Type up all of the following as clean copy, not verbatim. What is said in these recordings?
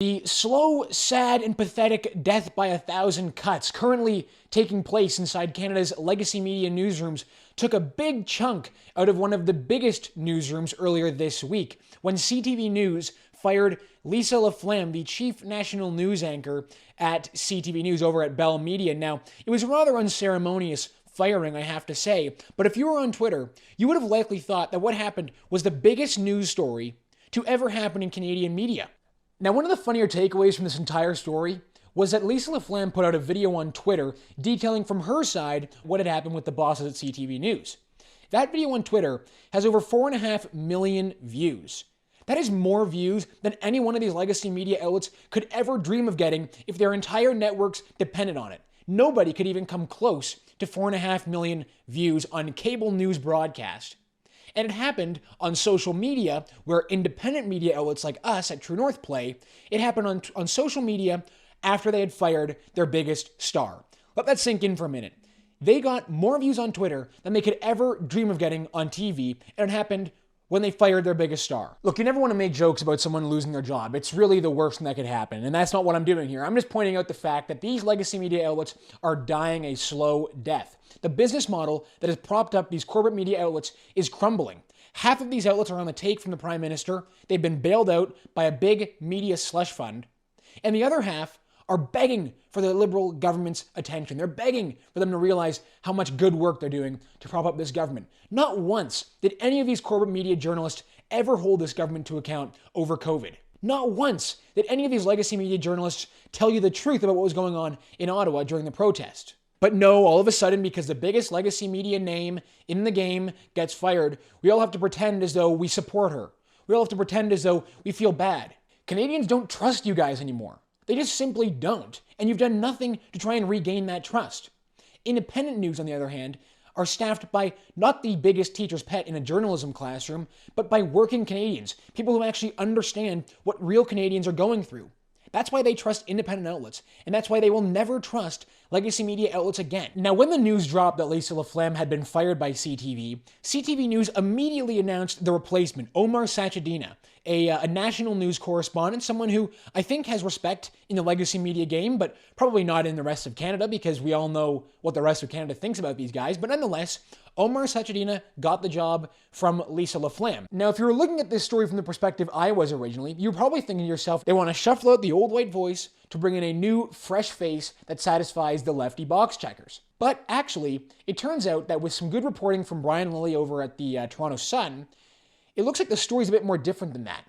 The slow, sad, and pathetic death by 1,000 cuts currently taking place inside Canada's legacy media newsrooms took a big chunk out of one of the biggest newsrooms earlier this week when CTV News fired Lisa LaFlamme, the chief national news anchor at CTV News over at Bell Media. Now, it was a rather unceremonious firing, I have to say, but if you were on Twitter, you would have likely thought that what happened was the biggest news story to ever happen in Canadian media. Now, one of the funnier takeaways from this entire story was that Lisa LaFlamme put out a video on Twitter detailing from her side what had happened with the bosses at CTV News. That video on Twitter has over 4.5 million views. That is more views than any one of these legacy media outlets could ever dream of getting if their entire networks depended on it. Nobody could even come close to 4.5 million views on cable news broadcast. And it happened on social media, where independent media outlets like us at True North play. It happened on social media after they had fired their biggest star. Let that sink in for a minute. They got more views on Twitter than they could ever dream of getting on TV, and it happened when they fired their biggest star. Look, you never want to make jokes about someone losing their job. It's really the worst thing that could happen, and that's not what I'm doing here. I'm just pointing out the fact that these legacy media outlets are dying a slow death. The business model that has propped up these corporate media outlets is crumbling. Half of these outlets are on the take from the Prime Minister. They've been bailed out by a big media slush fund. And the other half are begging for the Liberal government's attention. They're begging for them to realize how much good work they're doing to prop up this government. Not once did any of these corporate media journalists ever hold this government to account over COVID. Not once did any of these legacy media journalists tell you the truth about what was going on in Ottawa during the protest. But no, all of a sudden, because the biggest legacy media name in the game gets fired, we all have to pretend as though we support her. We all have to pretend as though we feel bad. Canadians don't trust you guys anymore. They just simply don't. And you've done nothing to try and regain that trust. Independent news, on the other hand, are staffed by not the biggest teacher's pet in a journalism classroom, but by working Canadians, people who actually understand what real Canadians are going through. That's why they trust independent outlets, and that's why they will never trust legacy media outlets again. Now, when the news dropped that Lisa LaFlamme had been fired by CTV, CTV News immediately announced the replacement, Omar Sachedina, a national news correspondent, someone who I think has respect in the legacy media game, but probably not in the rest of Canada, because we all know what the rest of Canada thinks about these guys. But nonetheless, Omar Sachedina got the job from Lisa LaFlamme. Now, if you were looking at this story from the perspective I was originally, you're probably thinking to yourself, they want to shuffle out the old white voice to bring in a new, fresh face that satisfies the lefty box checkers. But actually, it turns out that with some good reporting from Brian Lilly over at the Toronto Sun, it looks like the story's a bit more different than that.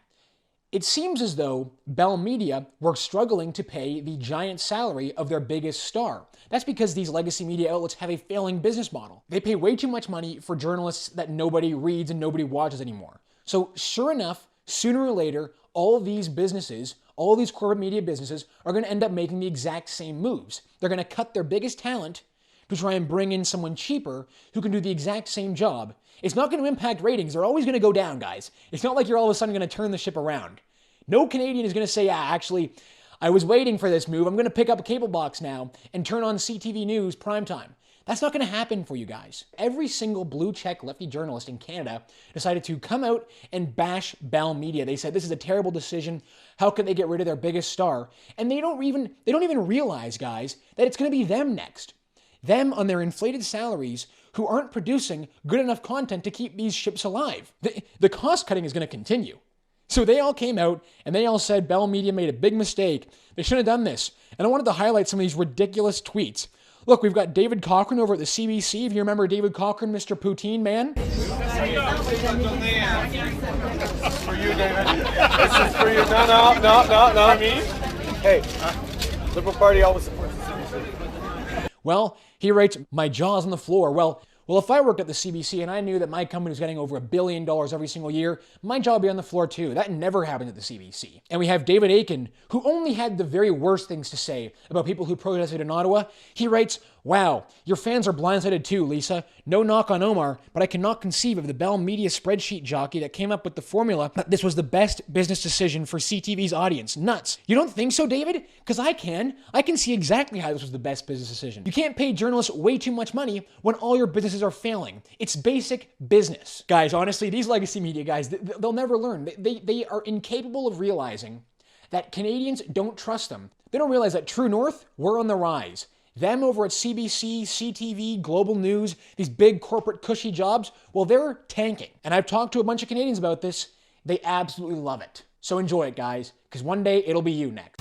It seems as though Bell Media were struggling to pay the giant salary of their biggest star. That's because these legacy media outlets have a failing business model. They pay way too much money for journalists that nobody reads and nobody watches anymore. So sure enough, sooner or later, all of these businesses, all of these corporate media businesses are going to end up making the exact same moves. They're going to cut their biggest talent to try and bring in someone cheaper who can do the exact same job. It's not going to impact ratings. They're always going to go down, guys. It's not like you're all of a sudden going to turn the ship around. No Canadian is going to say, actually, I was waiting for this move. I'm going to pick up a cable box now and turn on CTV News primetime. That's not going to happen for you guys. Every single blue check lefty journalist in Canada decided to come out and bash Bell Media. They said this is a terrible decision. How could they get rid of their biggest star? And they don't even realize, guys, that it's going to be them next. Them on their inflated salaries who aren't producing good enough content to keep these ships alive. The cost cutting is going to continue. So they all came out and they all said Bell Media made a big mistake. They shouldn't have done this. And I wanted to highlight some of these ridiculous tweets. Look, we've got David Cochrane over at the CBC. If you remember David Cochrane, Mr. Poutine Man. This is for you, David. This is for you. No. Me? Hey, Liberal Party always supports the CBC. Well, he writes, my jaw's on the floor. Well, if I worked at the CBC and I knew that my company was getting over $1 billion every single year, my jaw would be on the floor too. That never happened at the CBC. And we have David Akin, who only had the very worst things to say about people who protested in Ottawa. He writes, wow, your fans are blindsided too, Lisa. No knock on Omar, but I cannot conceive of the Bell Media spreadsheet jockey that came up with the formula that this was the best business decision for CTV's audience. Nuts. You don't think so, David? Because I can. I can see exactly how this was the best business decision. You can't pay journalists way too much money when all your businesses are failing. It's basic business. Guys, honestly, these legacy media guys, they'll never learn. They are incapable of realizing that Canadians don't trust them. They don't realize that True North, we're on the rise. Them over at CBC, CTV, Global News, these big corporate cushy jobs, well, they're tanking. And I've talked to a bunch of Canadians about this. They absolutely love it. So enjoy it, guys, because one day it'll be you next.